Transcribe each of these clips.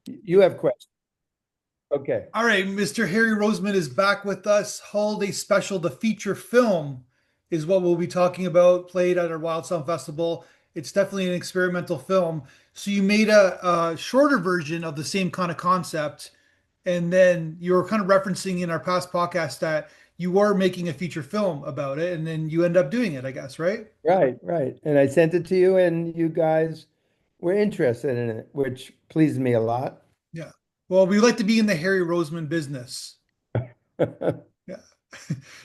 You have questions. Okay. All right, Mr. Harry Roseman is back with us. Holiday special, the feature film is what we'll be talking about, played at our Wild Sound Festival. It's definitely an experimental film. So you made a shorter version of the same kind of concept, and then you were kind of referencing in our past podcast that you were making a feature film about it, and then you end up doing it, I guess, right? Right, right. And I sent it to you, and you guys were interested in it, which pleased me a lot. Yeah. Well, we like to be in the Harry Roseman business. Yeah.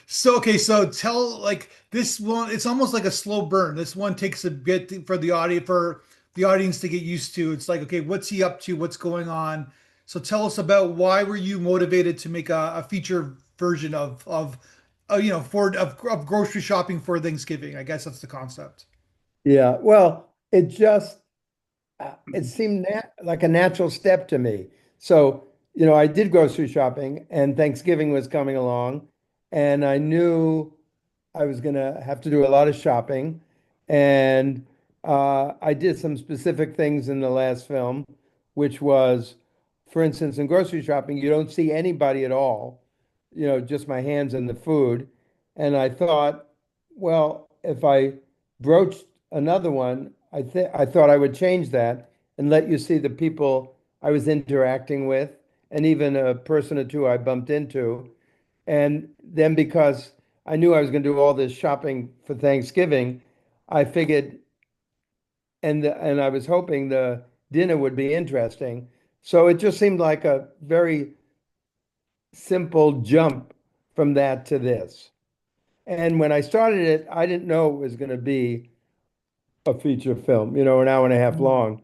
So okay, so tell like this one, it's almost like a slow burn. This one takes a bit for the audience to get used to. It's like, okay, what's he up to? What's going on? So tell us about why were you motivated to make a feature version of grocery shopping for Thanksgiving? I guess that's the concept. Yeah, well, it seemed like a natural step to me. So, I did grocery shopping, and Thanksgiving was coming along, and I knew I was going to have to do a lot of shopping. And I did some specific things in the last film, which was, for instance, in grocery shopping, you don't see anybody at all, just my hands and the food. And I thought, well, if I broached another one, I thought I would change that and let you see the people I was interacting with, and even a person or two I bumped into. And then because I knew I was going to do all this shopping for Thanksgiving, I figured, and I was hoping the dinner would be interesting. So it just seemed like a very simple jump from that to this. And when I started it, I didn't know it was going to be a feature film, an hour and a half Hmm. long.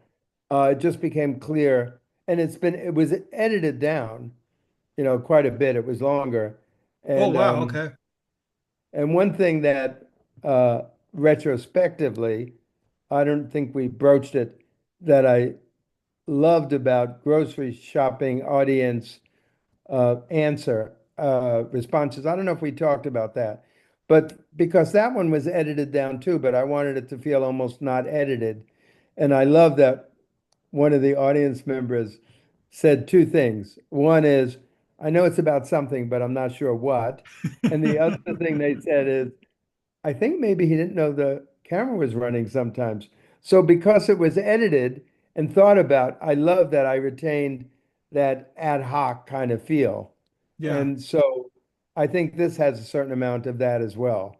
It just became clear, and it was edited down, quite a bit. It was longer. Oh And wow, okay. one thing that retrospectively, I don't think we broached it, that I loved about grocery shopping audience answer responses. I don't know if we talked about that, but because that one was edited down too, but I wanted it to feel almost not edited. And I love that one of the audience members said two things. One is, I know it's about something, but I'm not sure what. And the other thing they said is, I think maybe he didn't know the camera was running sometimes. So because it was edited and thought about, I love that I retained that ad hoc kind of feel. Yeah. And so I think this has a certain amount of that as well.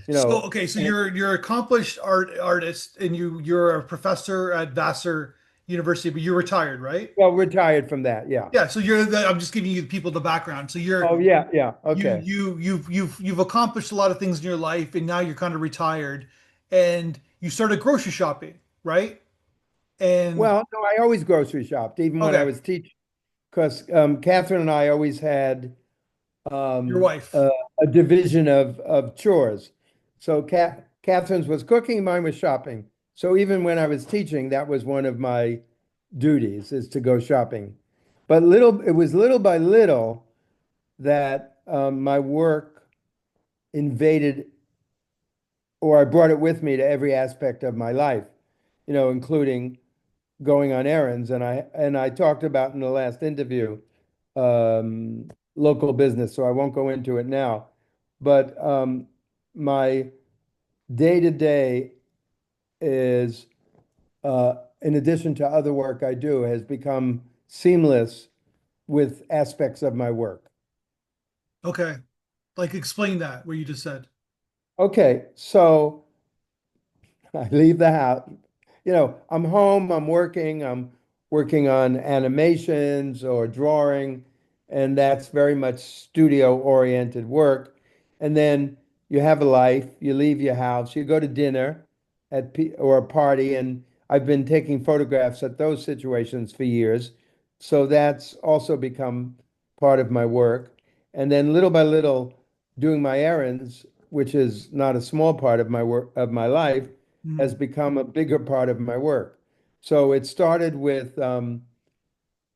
You So know, okay, so and you're accomplished artist and you're a professor at Vassar University, but you're retired, right? well, retired from that. Yeah. Yeah, so I'm just giving you people the background. So Oh, yeah. Yeah. you Okay. you you've accomplished a lot of things in your life and now you're kind of retired and you started grocery shopping, right? And Well, no, I always grocery shopped, even when I okay, was teaching, because Catherine and I always had your um, wife. a, a division of chores. So Catherine's was cooking, mine was shopping. So even when I was teaching, that was one of my duties is to go shopping. But it was little by little that my work invaded, or I brought it with me to every aspect of my life, including going on errands. And I talked about in the last interview local business, so I won't go into it now. But my day to day is, in addition to other work I do, has become seamless with aspects of my work. Okay. Like explain that what you just said. Okay, so I leave the house. I'm home, I'm working on animations or drawing, and that's very much studio oriented work. And then you have a life, you leave your house, you go to dinner or a party, and I've been taking photographs at those situations for years. So that's also become part of my work. And then little by little, doing my errands, which is not a small part of my work of my life, has Hmm. become a bigger part of my work. So it started with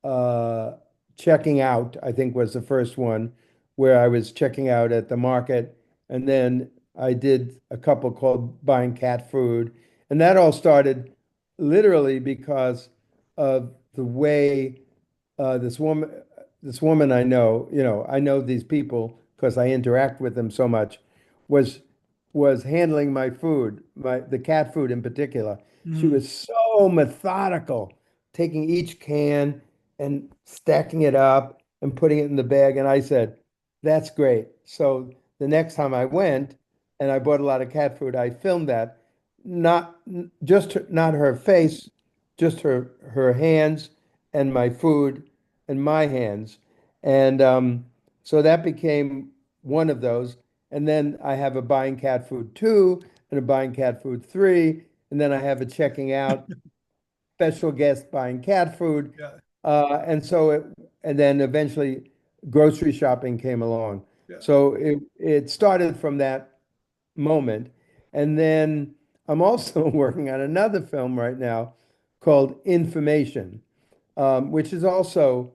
uh, checking out, I think was the first one, where I was checking out at the market. And then I did a couple called buying cat food. And that all started literally because of the way this woman I know, I know these people because I interact with them so much, was was handling my food, the cat food in particular. She Mm, was so methodical, taking each can and stacking it up and putting it in the bag. And I said, "That's great." So the next time I went and I bought a lot of cat food, I filmed that, not her face, just her hands and my food and my hands. And so that became one of those. And then I have a buying cat food 2 and a buying cat food 3. And then I have a checking out special guest buying cat food. yeah, And then eventually grocery shopping came along. yeah. So it started from that moment. And then I'm also working on another film right now called Information, which is also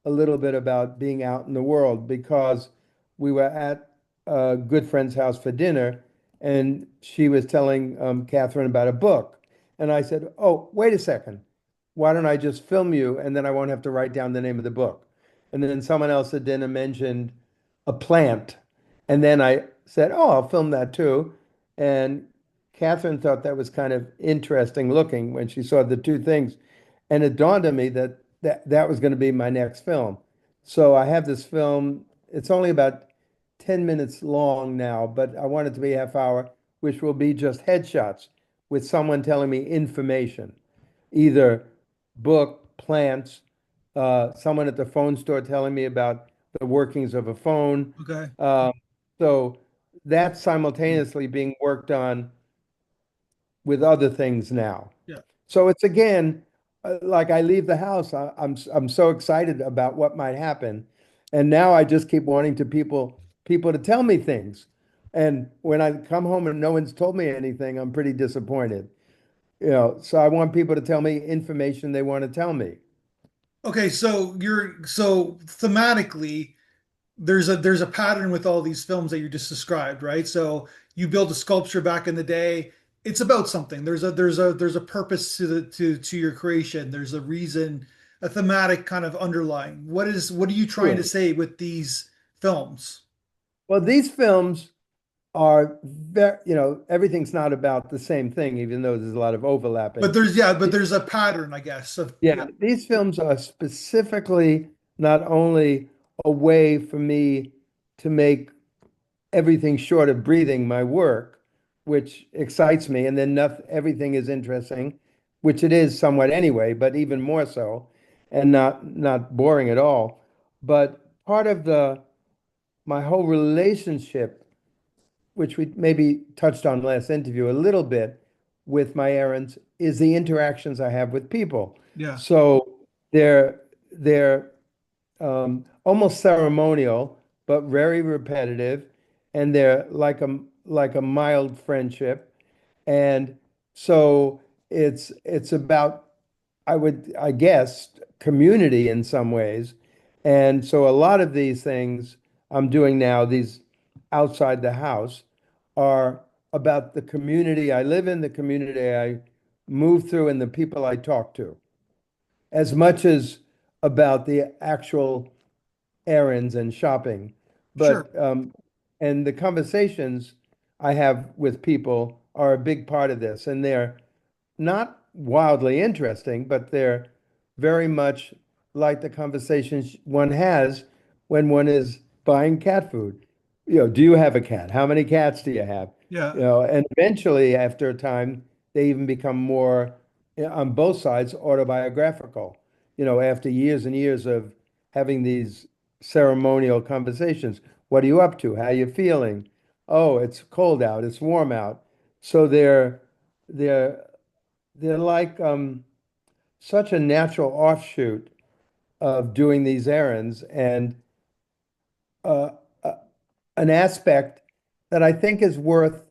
a little bit about being out in the world because we were at a good friend's house for dinner and she was telling Catherine about a book. And I said, "Oh, wait a second. Why don't I just film you and then I won't have to write down the name of the book?" And then someone else at dinner mentioned a plant. And then I said, "Oh, I'll film that too." And Catherine thought that was kind of interesting looking when she saw the two things. And it dawned on me that that was going to be my next film. So I have this film. It's only about 10 minutes long now, but I want it to be a half hour, which will be just headshots with someone telling me information, either book, plants, someone at the phone store telling me about the workings of a phone. Okay. Um, so that's simultaneously being worked on with other things now. Yeah. So it's again, like I leave the house, I'm so excited about what might happen, and now I just keep wanting to people to tell me things, and when I come home and no one's told me anything, I'm pretty disappointed. So I want people to tell me information they want to tell me. Okay, so thematically, there's a pattern with all these films that you just described, right? So you build a sculpture back in the day. It's about something. There's a purpose to your creation. There's a reason, a thematic kind of underlying. What are you trying to Sure. say with these films? Well, these films are very, everything's not about the same thing, even though there's a lot of But overlapping. there's a pattern, I guess. Of Yeah, yeah, these films are specifically not only a way for me to make everything short of breathing my work, which excites me, and then everything is interesting, which it is somewhat anyway, but even more so, and not boring at all. But part of the my whole relationship, which we maybe touched on last interview a little bit with my errands, is the interactions I have with people. yeah, So they're almost ceremonial, but very repetitive, and they're like a mild friendship. And so it's about, I guess, community in some ways. And so a lot of these things I'm doing now, these outside the house, are about the community I live in, the community I move through, and the people I talk to, as much as about the actual errands and shopping. sure, And the conversations I have with people are a big part of this. And they're not wildly interesting, but they're very much like the conversations one has when one is buying cat food. Do you have a cat? How many cats do you have? yeah, And eventually, after a time, they even become more, on both sides, autobiographical. After years and years of having these ceremonial conversations. What are you up to? How are you feeling? Oh, it's cold out, it's warm out. So they're they're like such a natural offshoot of doing these errands and uh, uh, an aspect that I think is worth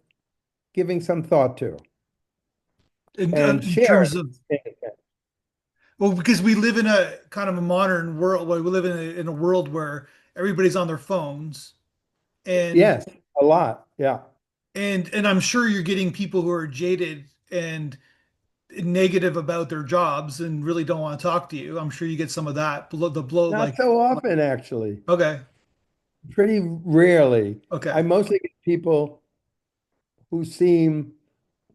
giving some thought to and in sharing. terms of well, because we live in a kind of a modern world. Well, we live in a world where everybody's on their phones, and Yes, a lot. Yeah. and I'm sure you're getting people who are jaded and negative about their jobs and really don't want to talk to you. I'm sure you get some of that. The blow, Not like, so often, actually. okay, Pretty rarely. I okay, mostly get people who seem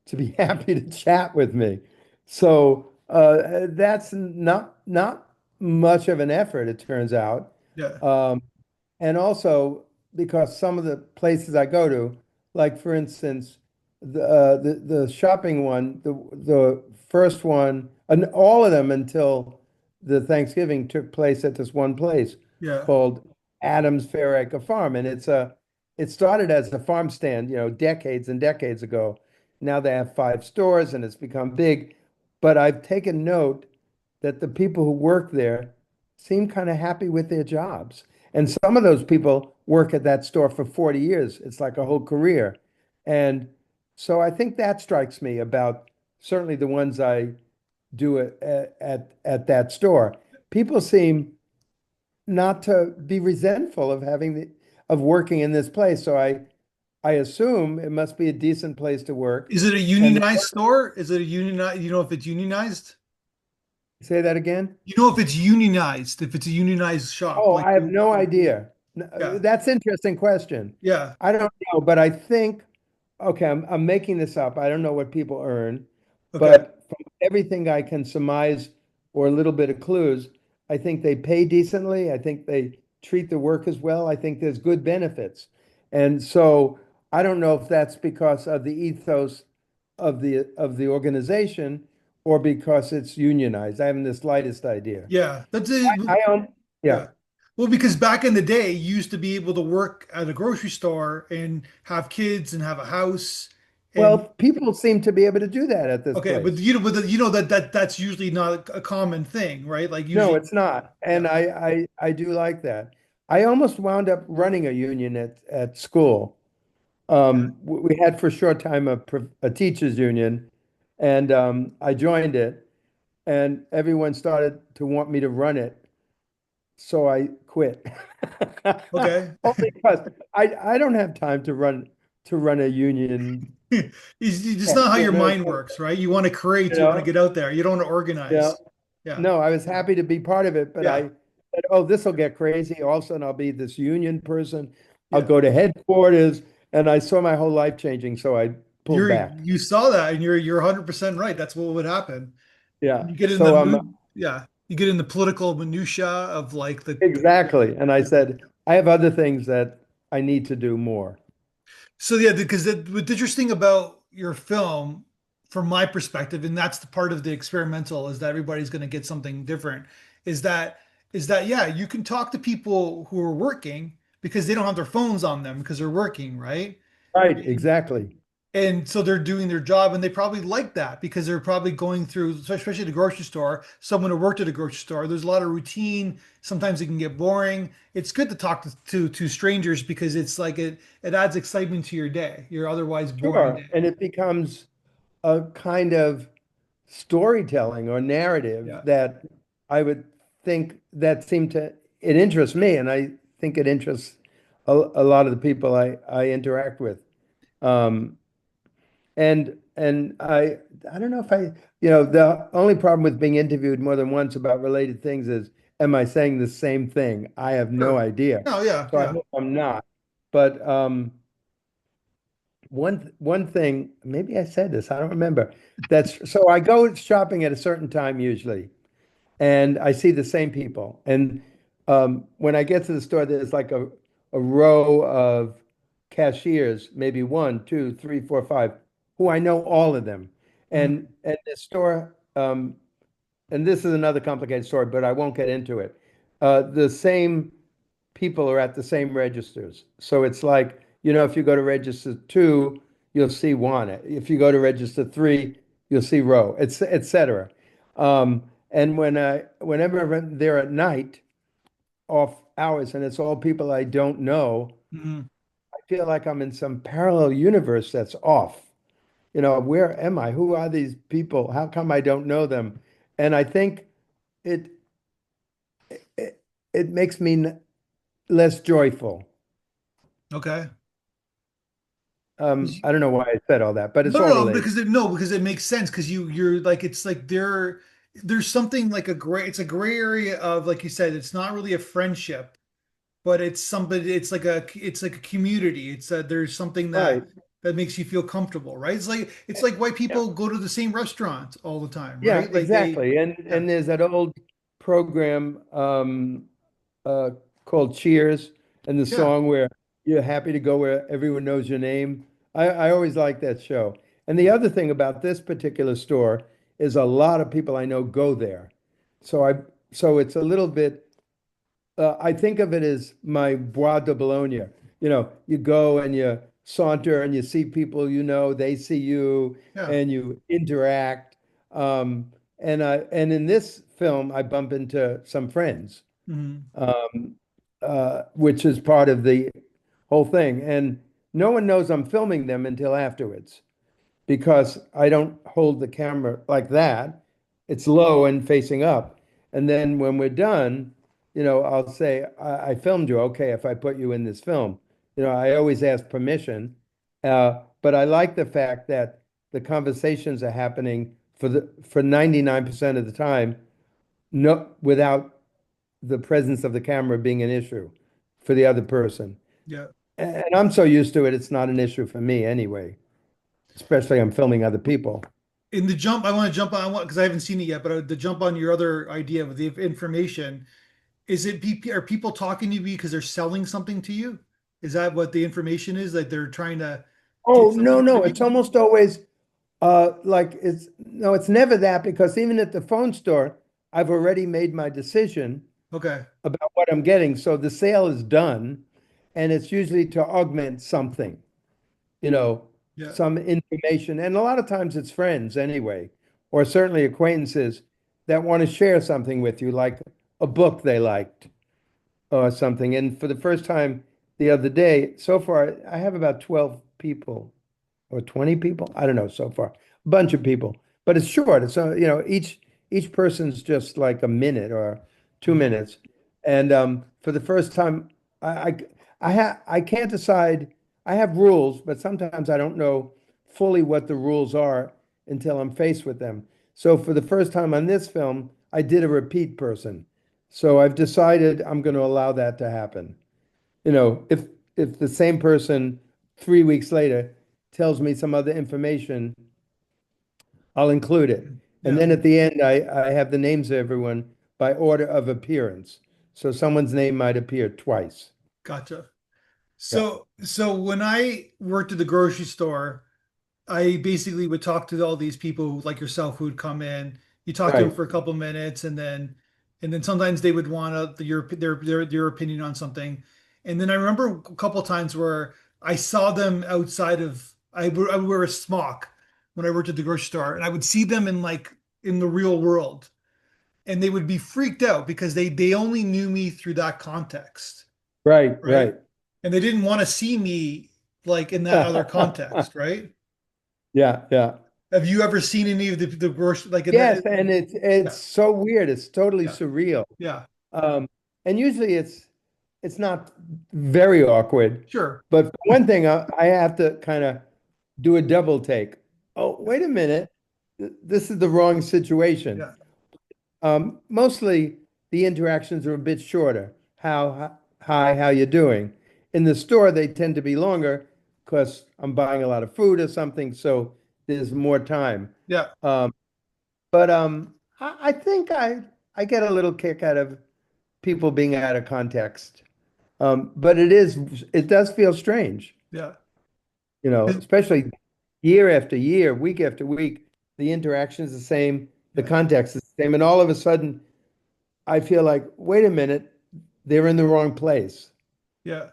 to be happy to chat with me. So that's not much of an effort, it turns out. yeah, Um, and also because some of the places I go to, like for instance, the shopping one, the first one, and all of them until the Thanksgiving took place at this one place yeah, called Adams Fairacre Farm, and it started as a farm stand, decades and decades ago. Now they have 5 stores and it's become big. But I've taken note that the people who work there seem kind of happy with their jobs. And some of those people work at that store for 40 years. It's like a whole career. And so I think that strikes me about certainly the ones I do at that store. People seem not to be resentful of of working in this place. So I assume it must be a decent place to work. Is it a And unionized store? Is it a unionized? You know if it's unionized? say that again? You know if it's unionized? If it's a unionized shop, Oh, like I have no idea. yeah, That's an interesting question. yeah, I don't know, but I think, okay, I'm making this up. I don't know what people earn, okay, but from everything I can surmise or a little bit of clues, I think they pay decently. I think they treat the workers well. I think there's good benefits. And so I don't know if that's because of the ethos of the organization or because it's unionized. I haven't the slightest idea. yeah. That's it. I yeah. Yeah. Well, because back in the day, you used to be able to work at a grocery store and have kids and have a house. And Well, people seem to be able to do that at this okay, but place. you know, you know that's usually not a common thing, right? Like No, usually, it's not. yeah. And I do like that. I almost wound up running a union at school. We had for a short time a teachers union, and I joined it, and everyone started to want me to run it, so I quit. Okay. Only because I don't have time to run a union. It's just not how your mind works, right? You want to create, You you want to know, get out there. You don't want to yeah. organize. Yeah. No, I was happy to be part of it, but Yeah. I said, oh, this will get crazy. All of a sudden, I'll be this union person. I'll Yeah. go to headquarters. And I saw my whole life changing, so I pulled back. You saw that and you're 100% right. That's what would happen. Yeah. You get in the So yeah, you get in the political minutia of like the exactly. And I yeah. said, I have other things that I need to do more. So yeah, because what's interesting about your film, from my perspective, and that's the part of the experimental, is that everybody's going to get something different. Is that is that yeah, you can talk to people who are working because they don't have their phones on them because they're working, right? Right, exactly. And so they're doing their job and they probably like that because they're probably going through, especially the grocery store, someone who worked at a grocery store, there's a lot of routine. Sometimes it can get boring. It's good to talk to strangers because it's like it adds excitement to your day, your otherwise boring Sure. day. And it becomes a kind of storytelling or narrative Yeah. that I would think that seemed to it interests me, and I think it interests a lot of the people I interact with. Um, and I don't know if the only problem with being interviewed more than once about related things is, am I saying the same thing? I have no Sure. idea. No, yeah, So I yeah. hope I'm not. But one thing, maybe I said this, I don't remember. That's so I go shopping at a certain time usually, and I see the same people. And when I get to the store, there's like a row of cashiers, maybe one, two, three, four, five, who I know all of them. Mhm. And the store, and this is another complicated story, but I won't get into it. The same people are at the same registers. So it's like, if you go to register two, you'll see one. If you go to register three, you'll see row, et cetera. And whenever I'm there at night, off hours, and it's all people I don't know, Mhm. I feel like I'm in some parallel universe that's off. Where am I? Who are these people? How come I don't know them? And I think it it makes me less joyful. Okay. I don't know why I said all that, but it's No, all no, related. because it makes sense because you're like it's like there's something like a gray area of like you said it's not really a friendship but it's somebody it's like a community it's there's something Right. that makes you feel comfortable, right? It's like why Yeah. people go to the same restaurant all the time, Yeah, right? Like they exactly. yeah And there's that old program uh called Cheers, and the yeah song where you're happy to go where everyone knows your name. I always like that show. And the other thing about this particular store is a lot of people I know go there. So I so it's a little bit I think of it as my Bois de Bologna. You know, you go and you saunter and you see people you know, they see you yeah and you interact. And in this film, I bump into some friends, mhm, um, which is part of the whole thing. And no one knows I'm filming them until afterwards because I don't hold the camera like that. It's low and facing up. And then when we're done, I'll say, I filmed you. Okay, if I put you in this film. I always ask permission. But I like the fact that the conversations are happening for 99% of the time, no, without the presence of the camera being an issue for the other person. yeah. And I'm so used to it, it's not an issue for me anyway, especially I'm filming other people. In the jump, I want to jump on, I want because I haven't seen it yet, but the jump on your other idea of the information, are people talking to you because they're selling something to you? Is that what the information is? Like they're trying to Oh, get no, something out no. of It's you? almost always like it's no, it's never that because even at the phone store, I've already made my decision Okay. about what I'm getting. So the sale is done, and it's usually to augment something, you know, Yeah. some information. And a lot of times it's friends anyway, or certainly acquaintances that want to share something with you, like a book they liked or something. And for the first time the other day, so far, I have about 12 people or 20 people. I don't know so far. A bunch of people, but it's short. It's each person's just like a minute or two Mhm. minutes. And for the first time, I can't decide. I have rules, but sometimes I don't know fully what the rules are until I'm faced with them. So for the first time on this film, I did a repeat person. So I've decided I'm going to allow that to happen. If the same person 3 weeks later tells me some other information, I'll include it. And Yeah. then at the end, I have the names of everyone by order of appearance. So someone's name might appear twice. Gotcha. Yeah. So when I worked at the grocery store, I basically would talk to all these people like yourself who would come in. You talk to them Right. for a couple minutes, and then sometimes they would want their opinion on something. And then I remember a couple times where I saw them outside of I would wear a smock when I worked at the grocery store, and I would see them in the real world, and they would be freaked out because they only knew me through that context, Right. right? Right. And they didn't want to see me like in that other context, right? Yeah. Yeah. Have you ever seen any of the worst like in Yes. the And it's yeah, so weird. It's totally yeah, surreal. yeah, Um, and usually it's not very awkward. sure. But for one thing, I have to kind of do a double take. Oh, Yeah, wait a minute. This is the wrong situation. yeah, Mostly the interactions are a bit shorter. Hi, how you doing? In the store, they tend to be longer because I'm buying a lot of food or something, so there's more time. yeah, Um, but I think I get a little kick out of people being out of context. But it does feel strange, yeah. especially year after year, week after week, the interaction is the same, the Yeah, context is the same, and all of a sudden I feel like, wait a minute, they're in the wrong place. yeah.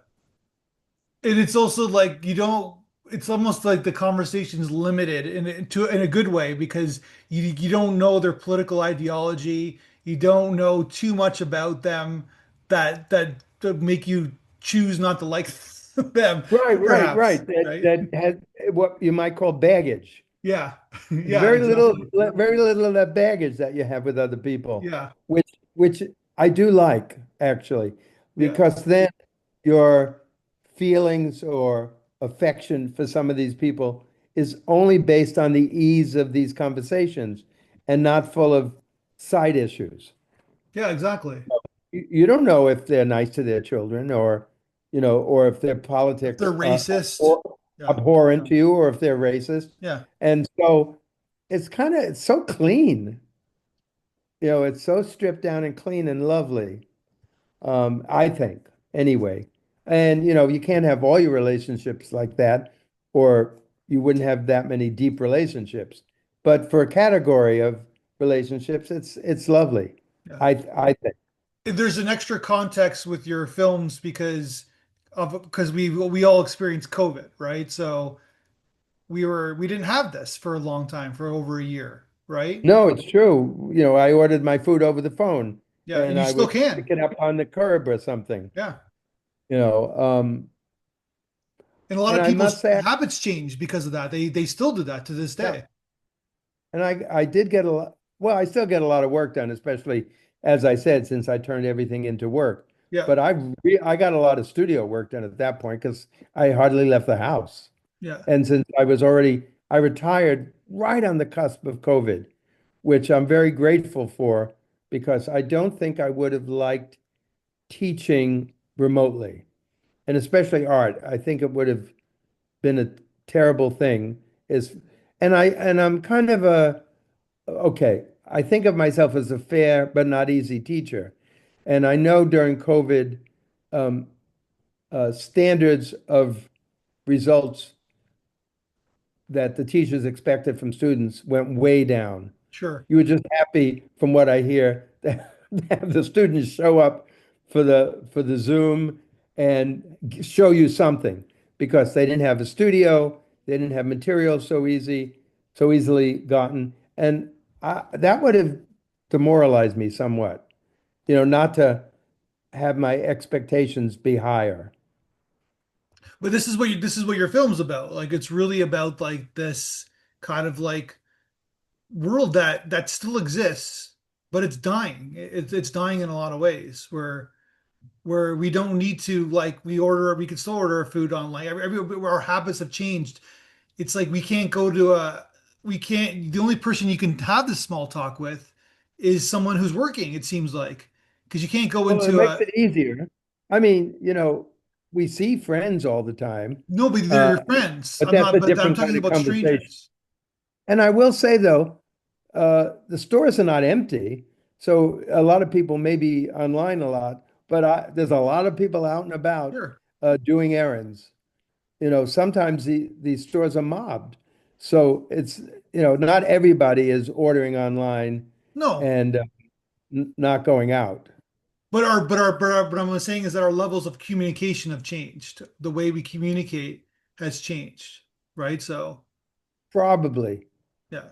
And it's also like you don't it's almost like the conversation's limited in a good way because you don't know their political ideology, you don't know too much about them that make you choose not to like them, Right, right, perhaps, right. That right? that has what you might call baggage. Yeah. Yeah, Very little, exactly. very little of that baggage that you have with other people, Yeah. which I do like actually, Yeah. because then your feelings or affection for some of these people is only based on the ease of these conversations and not full of side issues. Yeah, exactly. You don't know if they're nice to their children or, or if their If they're politics are racist. Yeah. abhorrent to you or if they're racist. Yeah. And so it's so clean. It's so stripped down and clean and lovely. I think, anyway. And you can't have all your relationships like that, or you wouldn't have that many deep relationships. But for a category of relationships, it's lovely. Yeah. I think. There's an extra context with your films because we all experienced COVID, right? So we didn't have this for a long time, for over a year, right? No, it's true. I ordered my food over the phone Yeah, and and you I still would can. pick it up on the curb or something, Yeah. you know. And a lot And of I people's must say, habits change because of that. They still do that to this yeah, day. and I did get a lot, well, I still get a lot of work done, especially as I said, since I turned everything into work. Yeah. But I got a lot of studio work done at that point because I hardly left the house. Yeah. And since I retired right on the cusp of COVID, which I'm very grateful for because I don't think I would have liked teaching remotely, and especially art. I think it would have been a terrible thing. I'm kind of okay. I think of myself as a fair but not easy teacher, and I know during COVID, um, standards of results that the teachers expected from students went way down. Sure. You were just happy, from what I hear, to have the students show up for the Zoom and show you something because they didn't have a studio, they didn't have material so easily gotten, and that would have demoralized me somewhat. Not to have my expectations be higher. But this is what your film's about. Like it's really about like this kind of like world that still exists, but it's dying. It's dying in a lot of ways where we don't need to like we can still order our food online. Our habits have changed. It's like we can't the only person you can have this small talk with is someone who's working, it seems like. Because you can't go Well, it into makes a it easier. I mean, we see friends all the time, nobody, they're uh, your friends. but that's a But I'm different talking kind of about conversation. strangers. And I will say, though, the stores are not empty. So a lot of people may be online a lot, but there's a lot of people out and about Sure. doing errands. Sometimes these stores are mobbed. So not everybody is ordering online No. and not going out. But I'm saying is that our levels of communication have changed. The way we communicate has changed, right? So, Probably. yeah,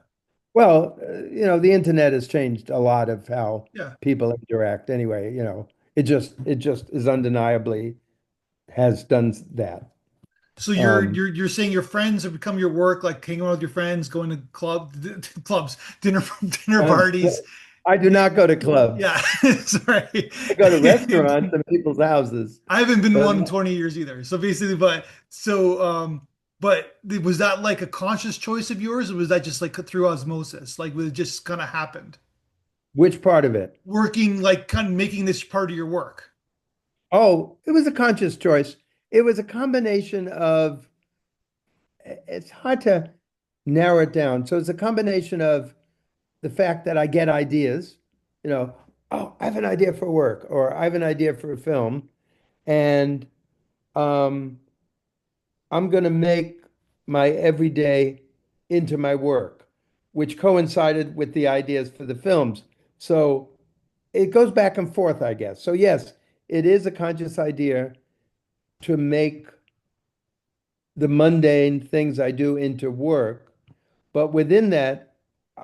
Well, the internet has changed a lot of how yeah. people interact anyway, it just is undeniably has done that. So Um, you're saying your friends have become your work, like hanging out with your friends, going to clubs, dinner um, parties. I do not go to clubs. Yeah, sorry. I go to restaurants and people's houses, I haven't been to but one in 20 years either. So basically, but was that like a conscious choice of yours, or was that just like through osmosis? Like, was it just kind of happened? which part of it? Working, like kind of making this part of your work. Oh, it was a conscious choice. It was a combination of, it's hard to narrow it down. So it's a combination of the fact that I get ideas, you know, oh, I have an idea for work, or I have an idea for a film, and um, I'm going to make my everyday into my work, which coincided with the ideas for the films. So it goes back and forth, I guess. So, yes, it is a conscious idea to make the mundane things I do into work, but within that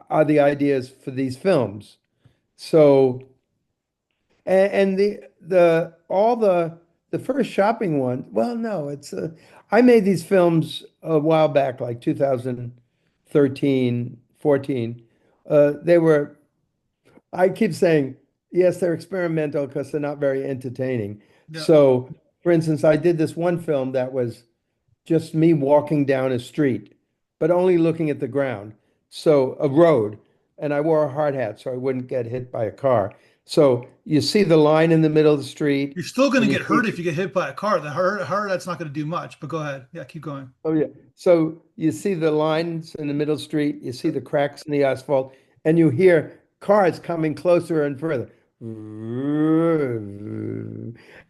are the ideas for these films. So, and the all the first shopping one, well, no, I made these films a while back, like 2013, 14. They were, I keep saying, yes, they're experimental because they're not very entertaining. Yeah. So, for instance, I did this one film that was just me walking down a street, but only looking at the ground. So a road, and I wore a hard hat so I wouldn't get hit by a car. So you see the line in the middle of the street, You're still going to and you get see, hurt if you get hit by a car. The hurt that's not going to do much, but go ahead. Yeah, keep going. oh yeah. So you see the lines in the middle street, you see the cracks in the asphalt, and you hear cars coming closer and further.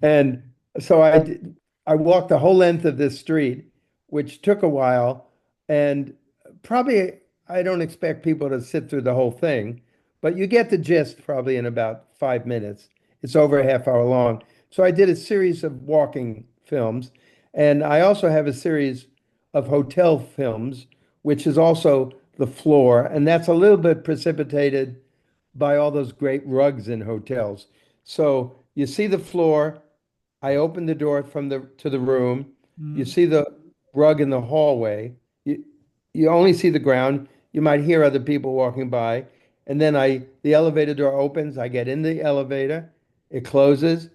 And so I walked the whole length of this street, which took a while, and probably I don't expect people to sit through the whole thing, but you get the gist probably in about 5 minutes. It's over a half hour long. So I did a series of walking films, and I also have a series of hotel films, which is also the floor, and that's a little bit precipitated by all those great rugs in hotels. So you see the floor. I open the door from the to the room. You Mhm. see the rug in the hallway. You only see the ground. You might hear other people walking by. And then the elevator door opens. I get in the elevator. It closes.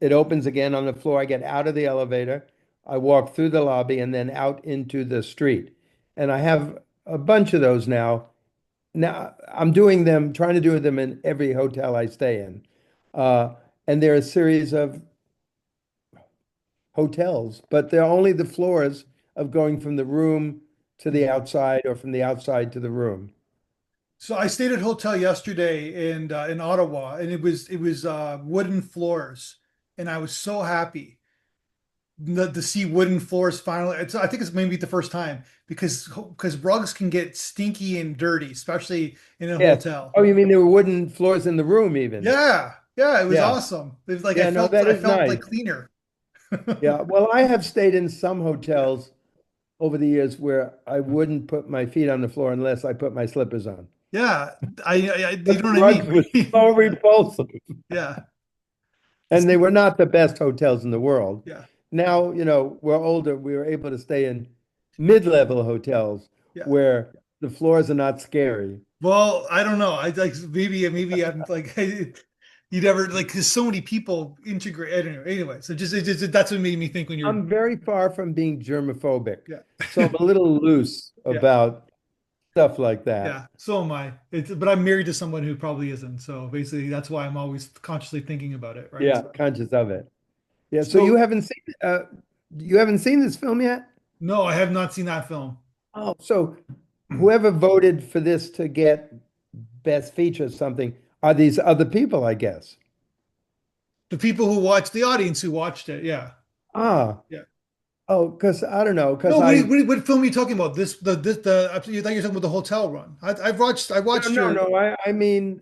It opens again on the floor. I get out of the elevator. I walk through the lobby and then out into the street. And I have a bunch of those now. Now I'm doing them, trying to do them in every hotel I stay in. Uh, and they're a series of hotels, but they're only the floors of going from the room to the outside or from the outside to the room. So I stayed at a hotel yesterday in Ottawa, and it was wooden floors, and I was so happy to see wooden floors finally. I think it's maybe the first time because rugs can get stinky and dirty, especially in a Yes. hotel. Oh, you mean there were wooden floors in the room even? Yeah, yeah, it was Yeah. awesome. It was like Yeah, no, that I is felt like nice. cleaner. Yeah. Well, I have stayed in some Yeah, hotels over the years where I wouldn't put my feet on the floor unless I put my slippers on. yeah. You But know the what I rugs mean? were so Yeah, repulsive. yeah, And they were not the best hotels in the world. yeah, Now, we're older, we were able to stay in mid-level hotels yeah. where the floors are not scary. Well, I don't know. I like maybe I'm like you never like because so many people integrate. I don't know. Anyway, so just that's what made me think when you're I'm very far from being germophobic, yeah so I'm a little loose yeah about stuff like that. yeah. So am I. But I'm married to someone who probably isn't. So basically, that's why I'm always consciously thinking about it, right? Yeah, conscious of it. Yeah, so So you haven't seen this film yet? no, I have not seen that film. Oh, so whoever voted for this to get best feature or something are these other people, I guess. The people who watched, the audience who watched it, yeah, Ah, yeah. oh, because I don't know, No, because I what film are you talking about? You thought you were talking about the hotel run. I no, watched no, your no. I mean,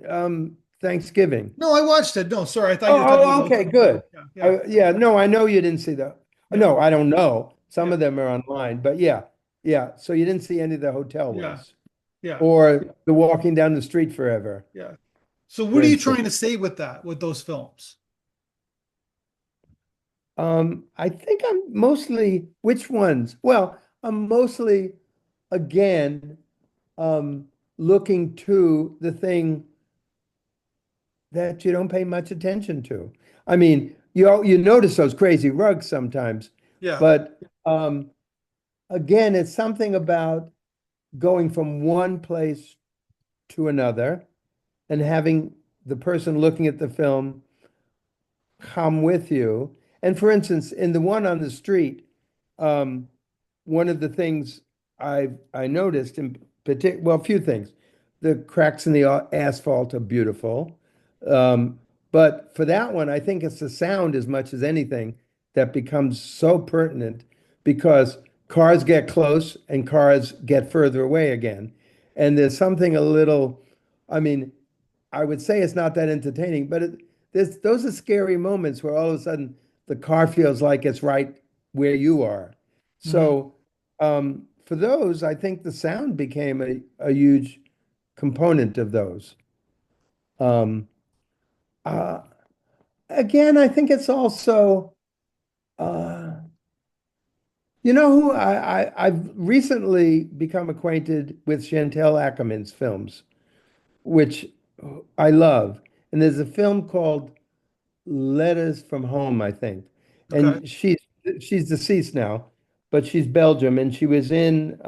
Thanksgiving. no, I watched it. No, sorry, I thought you were talking about Oh, the oh, okay, hotel. Yeah, good. yeah, yeah, Yeah, no, I know you didn't see the. yeah, No, I don't know. Some yeah, of them are online, but yeah, yeah. So you didn't see any of the hotel yeah, ones yeah, or the walking down the street forever, yeah. So for what are you instance. trying to say with that, with those films? I think I'm mostly which ones? Well, I'm mostly again um, looking to the thing that you don't pay much attention to. I mean, you notice those crazy rugs sometimes, Yeah. but again, it's something about going from one place to another and having the person looking at the film come with you. And for instance, in the one on the street, um, one of the things I noticed in particular, well, a few things. The cracks in the asphalt are beautiful. Um, but for that one, I think it's the sound as much as anything that becomes so pertinent because cars get close and cars get further away again. And there's something a little, I mean, I would say it's not that entertaining, but those are scary moments where all of a sudden the car feels like it's right where you are. Hmm. So for those, I think the sound became a huge component of those. Um, uh, Again, I think it's also, uh, who I've recently become acquainted with Chantal Ackerman's films, which I love. And there's a film called Letters from Home, I think. Okay. And she's deceased now, but she's Belgium, and she was in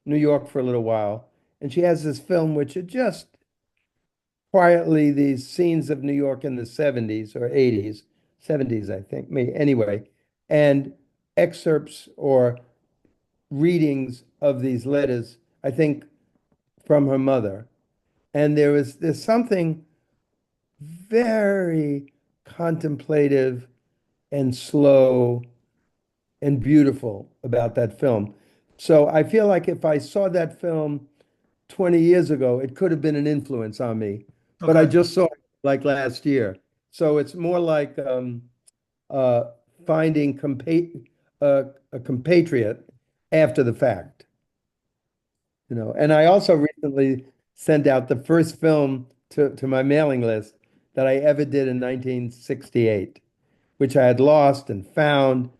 New York for a little while. And she has this film which are just quietly these scenes of New York in the 70s or 80s, 70s, I think, me anyway, and excerpts or readings of these letters, I think, from her mother. And there's something very contemplative and slow and beautiful about that film. So I feel like if I saw that film 20 years ago, it could have been an influence on me. But I Okay. just saw it like last year. So it's more like uh, finding a compatriot after the fact, you know. And I also recently sent out the first film to my mailing list that I ever did in 1968, which I had lost and found,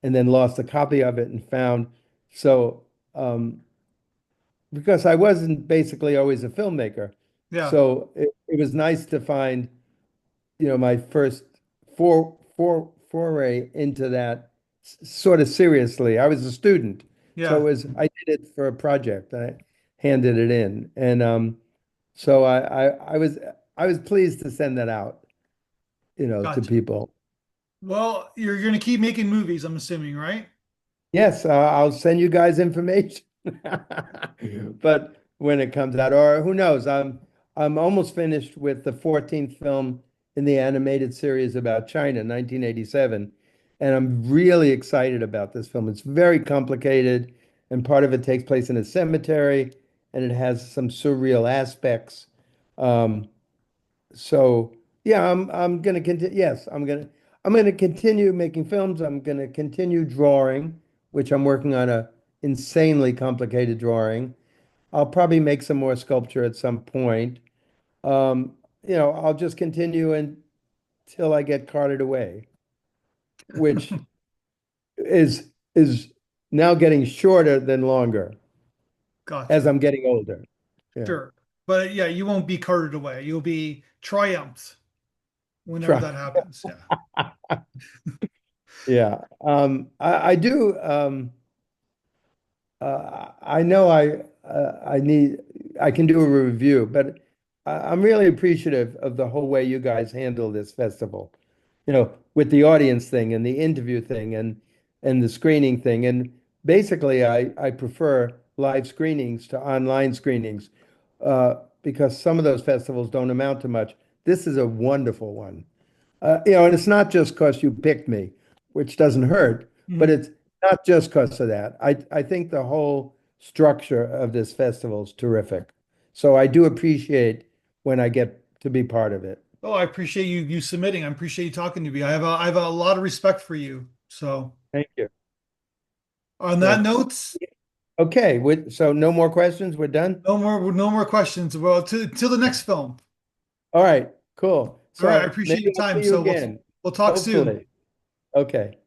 and then lost a copy of it and found. So, because I wasn't basically always a filmmaker, Yeah. so it was nice to find, you know, my first foray into that sort of seriously. I was a student, so Yeah. I did it for a project. I handed it in, and so I was pleased to send that out, you know, to Gotcha. people. Well, you're going to keep making movies, I'm assuming, right? Yes, I'll send you guys information. But when it comes out, or who knows, I'm almost finished with the 14th film in the animated series about China, 1987, and I'm really excited about this film. It's very complicated, and part of it takes place in a cemetery, and it has some surreal aspects. Um, so yeah, I'm gonna continue. Yes, I'm gonna continue making films. I'm gonna continue drawing, which I'm working on a insanely complicated drawing. I'll probably make some more sculpture at some point. You know, I'll just continue until I get carted away, which is now getting shorter than longer as Gotcha. I'm getting older. Yeah, Sure. But yeah, you won't be carted away. You'll be triumphed whenever try. that happens. Yeah. Yeah. I do. I know I can do a review, but I'm really appreciative of the whole way you guys handle this festival. You know, with the audience thing and the interview thing and the screening thing. And basically, I prefer live screenings to online screenings because some of those festivals don't amount to much. This is a wonderful one. You know, and it's not just because you picked me, which doesn't hurt, but Mhm. it's not just because of that. I think the whole structure of this festival is terrific. So I do appreciate when I get to be part of it. Oh, I appreciate you submitting. I appreciate you talking to me. I have a lot of respect for you. So Thank you. on that So, note, okay, so no more questions. We're done. no more questions. Well, till the next film. All right, cool. All right, I So appreciate maybe your I'll time. see you So again. we'll talk soon. Hopefully. Okay.